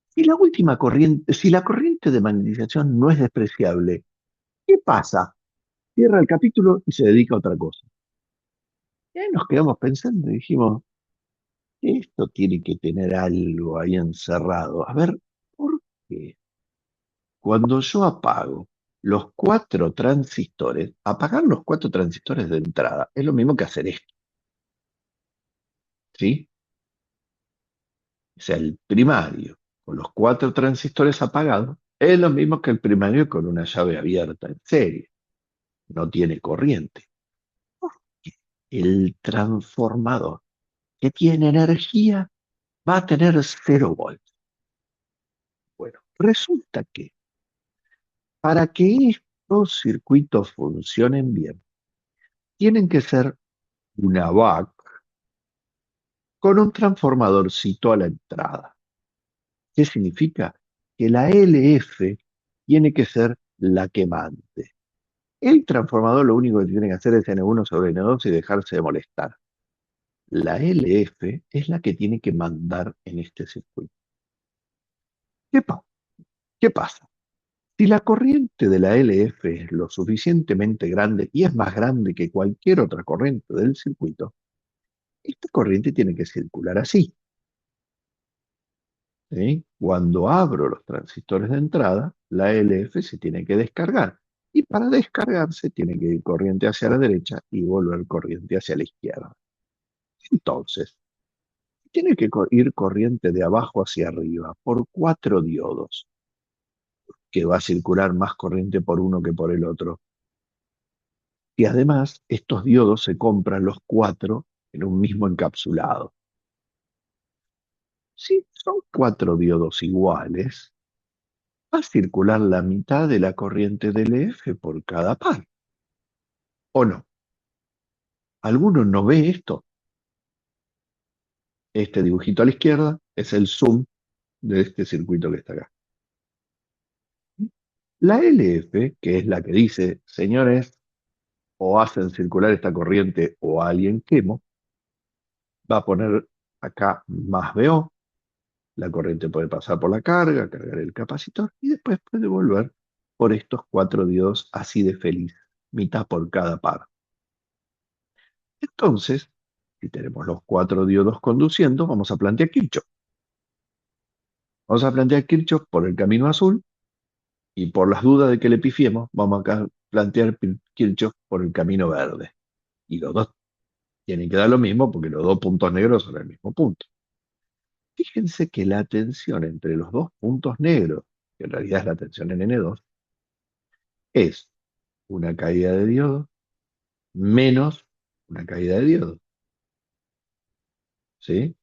si la corriente de magnetización no es despreciable, ¿qué pasa? Cierra el capítulo y se dedica a otra cosa. Y ahí nos quedamos pensando y dijimos, esto tiene que tener algo ahí encerrado. A ver, ¿por qué? Cuando yo apago los cuatro transistores, apagar los cuatro transistores de entrada es lo mismo que hacer esto, ¿sí? O sea, el primario con los cuatro transistores apagados es lo mismo que el primario con una llave abierta en serie. No tiene corriente. El transformador que tiene energía va a tener 0 volts. Bueno, Resulta que para que estos circuitos funcionen bien, tienen que ser una VAC con un transformadorcito a la entrada. ¿Qué significa? Que la LF tiene que ser la que mande. El transformador lo único que tiene que hacer es N1 sobre N2 y dejarse de molestar. La LF es la que tiene que mandar en este circuito. ¿Qué pasa? Si la corriente de la LF es lo suficientemente grande y es más grande que cualquier otra corriente del circuito, esta corriente tiene que circular así. ¿Sí? Cuando abro los transistores de entrada, la LF se tiene que descargar. Y para descargarse tiene que ir corriente hacia la derecha y volver corriente hacia la izquierda. Entonces, tiene que ir corriente de abajo hacia arriba por 4 diodos, que va a circular más corriente por uno que por el otro. Y además, estos diodos se compran los 4 en un mismo encapsulado. Si son 4 diodos iguales, va a circular la mitad de la corriente del EF por cada par. ¿O no? ¿Alguno no ve esto? Este dibujito a la izquierda es el zoom de este circuito que está acá. La LF, que es la que dice, señores, o hacen circular esta corriente o a alguien quemo, va a poner acá más VO. La corriente puede pasar por la carga, cargar el capacitor y después puede volver por estos 4 diodos así de feliz, mitad por cada par. Entonces, si tenemos los 4 diodos conduciendo, vamos a plantear Kirchhoff. Vamos a plantear Kirchhoff por el camino azul y por las dudas de que le pifiemos, vamos a plantear Kirchhoff por el camino verde. Y los dos tienen que dar lo mismo porque los dos puntos negros son el mismo punto. Fíjense que la tensión entre los dos puntos negros, que en realidad es la tensión en N2, es una caída de diodo menos una caída de diodo. ¿Sí?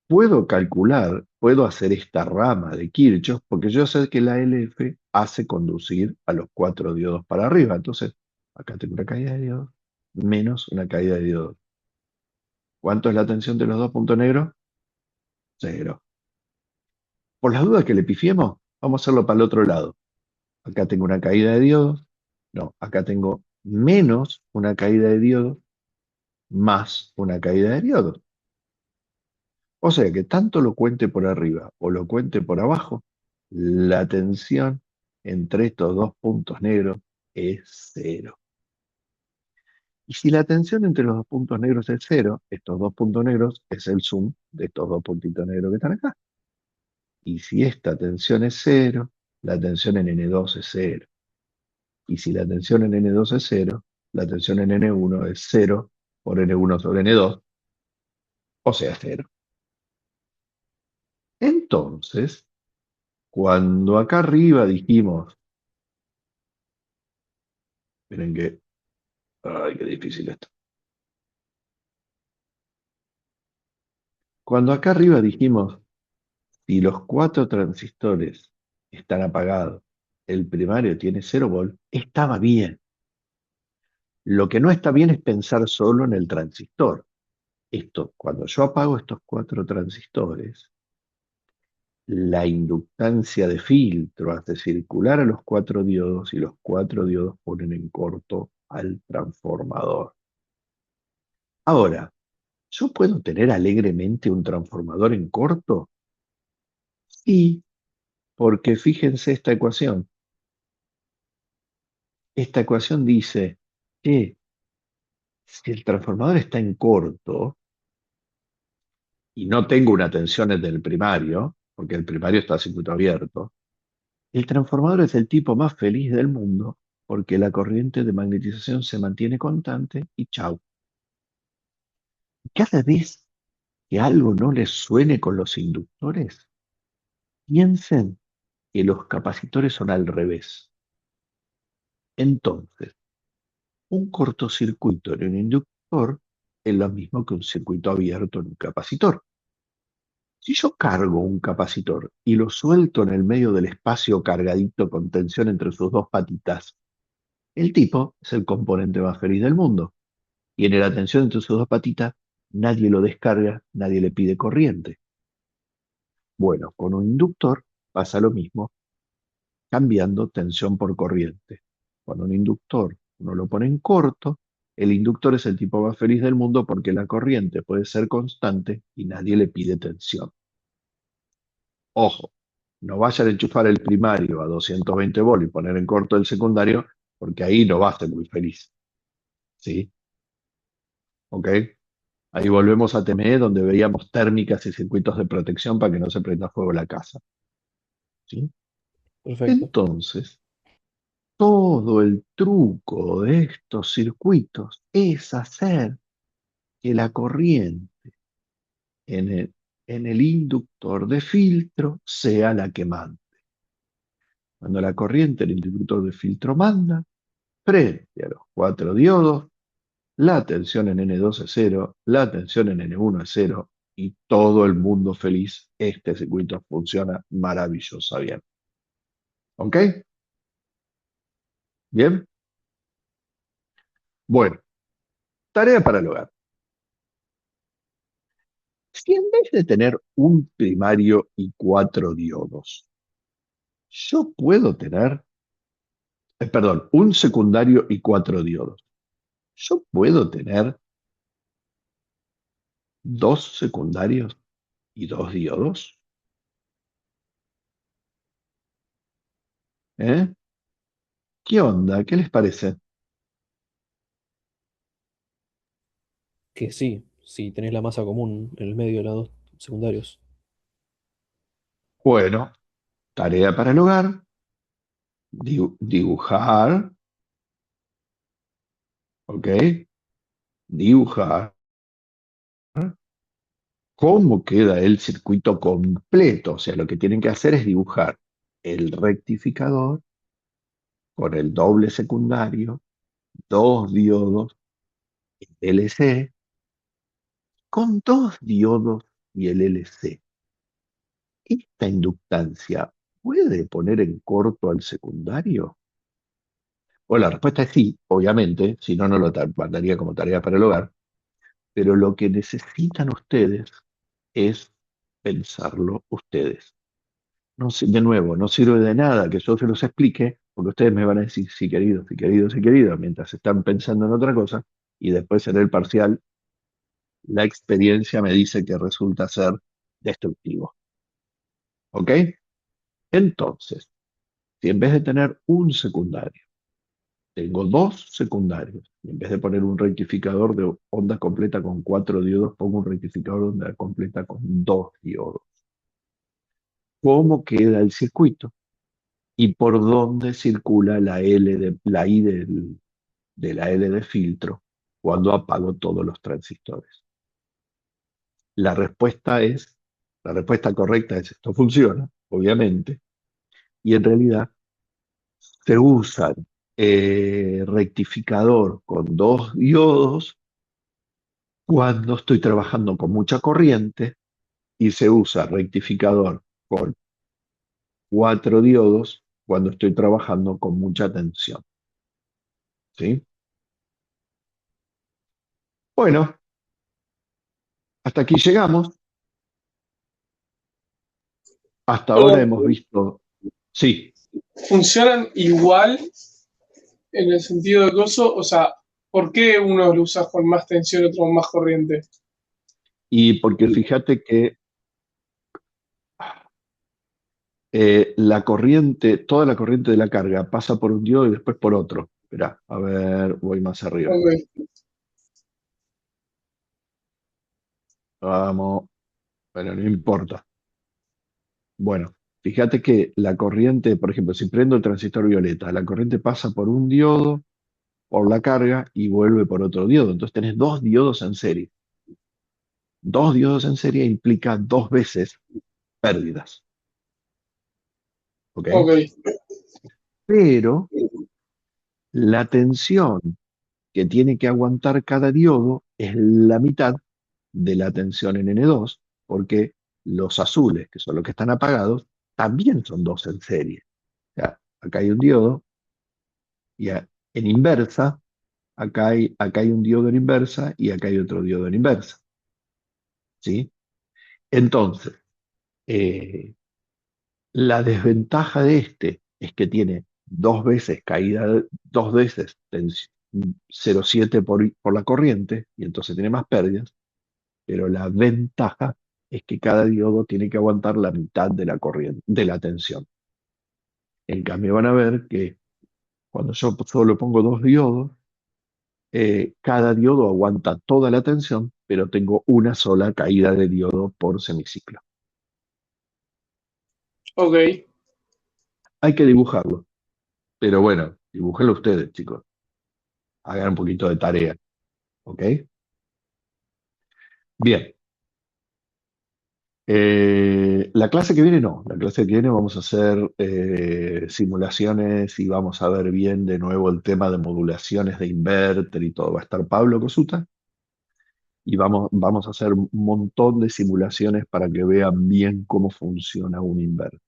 Puedo calcular, puedo hacer esta rama de Kirchhoff, porque yo sé que la LF hace conducir a los 4 diodos para arriba. Entonces, acá tengo una caída de diodo menos una caída de diodo. ¿Cuánto es la tensión de los dos puntos negros? 0. Por las dudas que le pifiemos, vamos a hacerlo para el otro lado. Acá tengo una caída de diodos. No, acá tengo menos una caída de diodos más una caída de diodos. O sea que tanto lo cuente por arriba o lo cuente por abajo, la tensión entre estos dos puntos negros es 0. Y si la tensión entre los dos puntos negros es 0, estos dos puntos negros es el zoom de estos dos puntitos negros que están acá. Y si esta tensión es 0, la tensión en N2 es 0. Y si la tensión en N2 es 0, la tensión en N1 es 0 por N1 sobre N2, o sea 0. Entonces, cuando acá arriba dijimos, miren que, ay, qué difícil esto. Cuando acá arriba dijimos, si los 4 transistores están apagados, el primario tiene 0 volt, estaba bien. Lo que no está bien es pensar solo en el transistor. Esto, cuando yo apago estos 4 transistores, la inductancia de filtro hace circular a los 4 diodos y los 4 diodos ponen en corto al transformador. Ahora, ¿yo puedo tener alegremente un transformador en corto? Sí, porque fíjense esta ecuación. Esta ecuación dice que si el transformador está en corto y no tengo una tensión en el primario, porque el primario está a circuito abierto, el transformador es el tipo más feliz del mundo porque la corriente de magnetización se mantiene constante y chau. Cada vez que algo no les suene con los inductores, piensen que los capacitores son al revés. Entonces, un cortocircuito en un inductor es lo mismo que un circuito abierto en un capacitor. Si yo cargo un capacitor y lo suelto en el medio del espacio cargadito con tensión entre sus dos patitas, el tipo es el componente más feliz del mundo. Tiene la tensión entre sus dos patitas, nadie lo descarga, nadie le pide corriente. Bueno, con un inductor pasa lo mismo, cambiando tensión por corriente. Con un inductor uno lo pone en corto, el inductor es el tipo más feliz del mundo porque la corriente puede ser constante y nadie le pide tensión. Ojo, no vayan a enchufar el primario a 220 volts y poner en corto el secundario, porque ahí no va a ser muy feliz. ¿Sí? ¿Ok? Ahí volvemos a TME, donde veíamos térmicas y circuitos de protección para que no se prenda fuego la casa. ¿Sí? Perfecto. Entonces, todo el truco de estos circuitos es hacer que la corriente en el inductor de filtro sea la que manda. Cuando la corriente en el inductor de filtro manda, frente a los 4 diodos, la tensión en N2 es 0, la tensión en N1 es 0 y todo el mundo feliz. Este circuito funciona maravilloso, bien. ¿Ok? Bien. Bueno, tarea para el hogar. Si en vez de tener un primario y 4 diodos, yo puedo tener, perdón, un secundario y 4 diodos, yo puedo tener dos secundarios y 2 diodos. ¿Eh? ¿Qué onda? ¿Qué les parece? Que sí, si tenés la masa común en el medio de los dos secundarios. Bueno, tarea para el hogar, dibujar, ¿ok? Dibujar cómo queda el circuito completo. O sea, lo que tienen que hacer es dibujar el rectificador con el doble secundario, dos diodos LC, con dos diodos y el LC. ¿Esta inductancia puede poner en corto al secundario? Bueno, la respuesta es sí, obviamente, si no, no lo mandaría como tarea para el hogar, pero lo que necesitan ustedes es pensarlo ustedes. No, de nuevo, no sirve de nada que yo se los explique, porque ustedes me van a decir sí, querido, sí, querido, sí, querido, mientras están pensando en otra cosa, y después en el parcial la experiencia me dice que resulta ser destructivo. ¿Ok? Entonces, si en vez de tener un secundario, tengo dos secundarios, y en vez de poner un rectificador de onda completa con 4 diodos, pongo un rectificador de onda completa con 2 diodos. ¿Cómo queda el circuito? ¿Y por dónde circula la I de la L de filtro cuando apago todos los transistores? La respuesta la respuesta correcta es esto funciona, obviamente, y en realidad se usan rectificador con dos diodos cuando estoy trabajando con mucha corriente y se usa rectificador con 4 diodos cuando estoy trabajando con mucha tensión. ¿Sí? Bueno, hasta aquí llegamos. Hasta ahora Perdón, hemos visto, sí, funcionan igual en el sentido de coso, o sea, ¿por qué uno lo usa con más tensión y otro con más corriente? y porque fíjate que la corriente, toda la corriente de la carga pasa por un diodo y después por otro. Esperá, a ver, voy más arriba. Ok, Vamos, pero no importa. Bueno, fíjate que la corriente, por ejemplo, si prendo el transistor violeta, la corriente pasa por un diodo, por la carga y vuelve por otro diodo. Entonces tenés dos diodos en serie. Dos diodos en serie implica dos veces pérdidas. ¿Ok? ok, Pero la tensión que tiene que aguantar cada diodo es la mitad de la tensión en N2, porque los azules, que son los que están apagados, también son dos en serie. O sea, acá hay un diodo y en inversa, acá hay un diodo en inversa y acá hay otro diodo en inversa. ¿Sí? Entonces, eh, la desventaja de este es que tiene dos veces caída, dos veces 0,7 por la corriente, y entonces tiene más pérdidas, pero la ventaja es que cada diodo tiene que aguantar la mitad de la corriente, de la tensión. En cambio, van a ver que cuando yo solo pongo dos diodos, cada diodo aguanta toda la tensión, pero tengo una sola caída de diodo por semiciclo. Ok. Hay que dibujarlo, pero bueno, dibújenlo ustedes, chicos. Hagan un poquito de tarea, ¿ok? Bien. La clase que viene no, la clase que viene vamos a hacer simulaciones y vamos a ver bien de nuevo el tema de modulaciones de inverter y todo. Va a estar Pablo Cosuta y vamos a hacer un montón de simulaciones para que vean bien cómo funciona un inverter.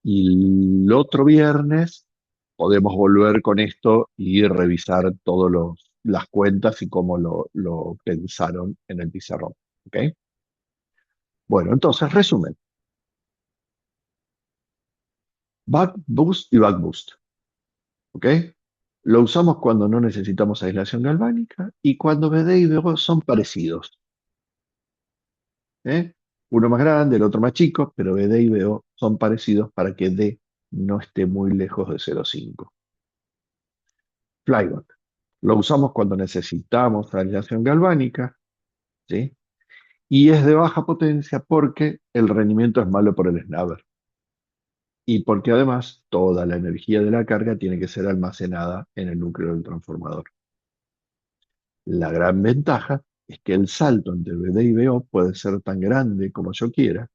Y el otro viernes podemos volver con esto y revisar todas las cuentas y cómo lo pensaron en el pizarrón, ¿ok? Bueno, entonces, resumen. Buck boost y back boost. ¿Ok? Lo usamos cuando no necesitamos aislación galvánica y cuando BD y BO son parecidos. ¿Eh? Uno más grande, el otro más chico, pero BD y BO son parecidos para que D no esté muy lejos de 0,5. Flyback. Lo usamos cuando necesitamos aislación galvánica, ¿sí? Y es de baja potencia porque el rendimiento es malo por el snubber. Y porque además toda la energía de la carga tiene que ser almacenada en el núcleo del transformador. La gran ventaja es que el salto entre BD y BO puede ser tan grande como yo quiera,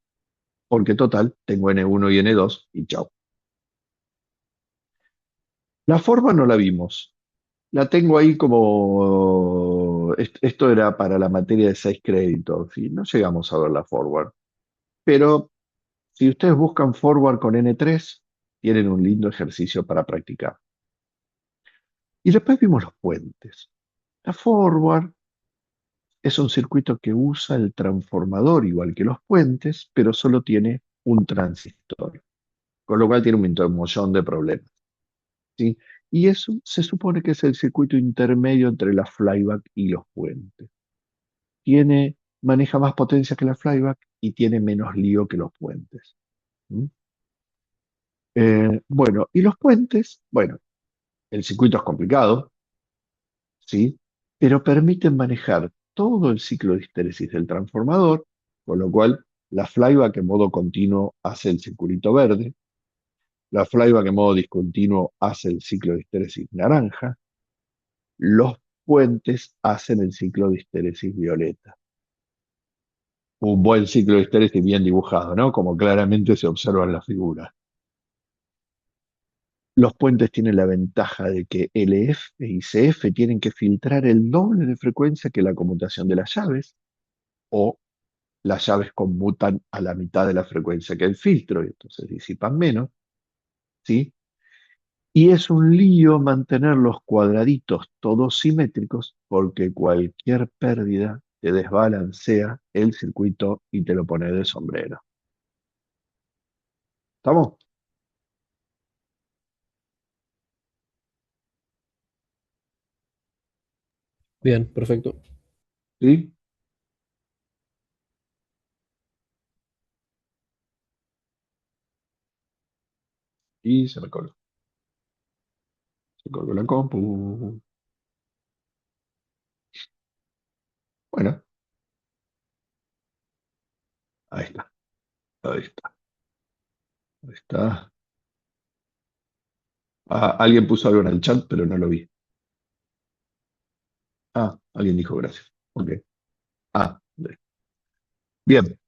porque total tengo N1 y N2 y chao. La forma no la vimos. La tengo ahí como... Esto era para la materia de 6 créditos y no llegamos a ver la forward. Pero si ustedes buscan forward con N3, tienen un lindo ejercicio para practicar. Y después vimos los puentes. La forward es un circuito que usa el transformador igual que los puentes, pero solo tiene un transistor, con lo cual tiene un montón de problemas, ¿sí? Y eso se supone que es el circuito intermedio entre la flyback y los puentes. Maneja más potencia que la flyback y tiene menos lío que los puentes. ¿Mm? Bueno, y los puentes, bueno, el circuito es complicado, ¿sí? Pero permiten manejar todo el ciclo de histéresis del transformador, con lo cual la flyback en modo continuo hace el circulito verde, la flyback en modo discontinuo hace el ciclo de histéresis naranja, los puentes hacen el ciclo de histéresis violeta. Un buen ciclo de histéresis bien dibujado, ¿no? Como claramente se observa en la figura. Los puentes tienen la ventaja de que LF y CF tienen que filtrar el doble de frecuencia que la conmutación de las llaves, o las llaves conmutan a la mitad de la frecuencia que el filtro, y entonces disipan menos, ¿sí? Y es un lío mantener los cuadraditos todos simétricos porque cualquier pérdida te desbalancea el circuito y te lo pone de sombrero. ¿Estamos? Bien, perfecto. ¿Sí? Y se me colgó. Se colgó la compu. Bueno, ahí está. Ahí está. Ahí está. Ah, alguien puso algo en el chat, pero no lo vi. Ah, alguien dijo gracias. Ok. Ah, bien.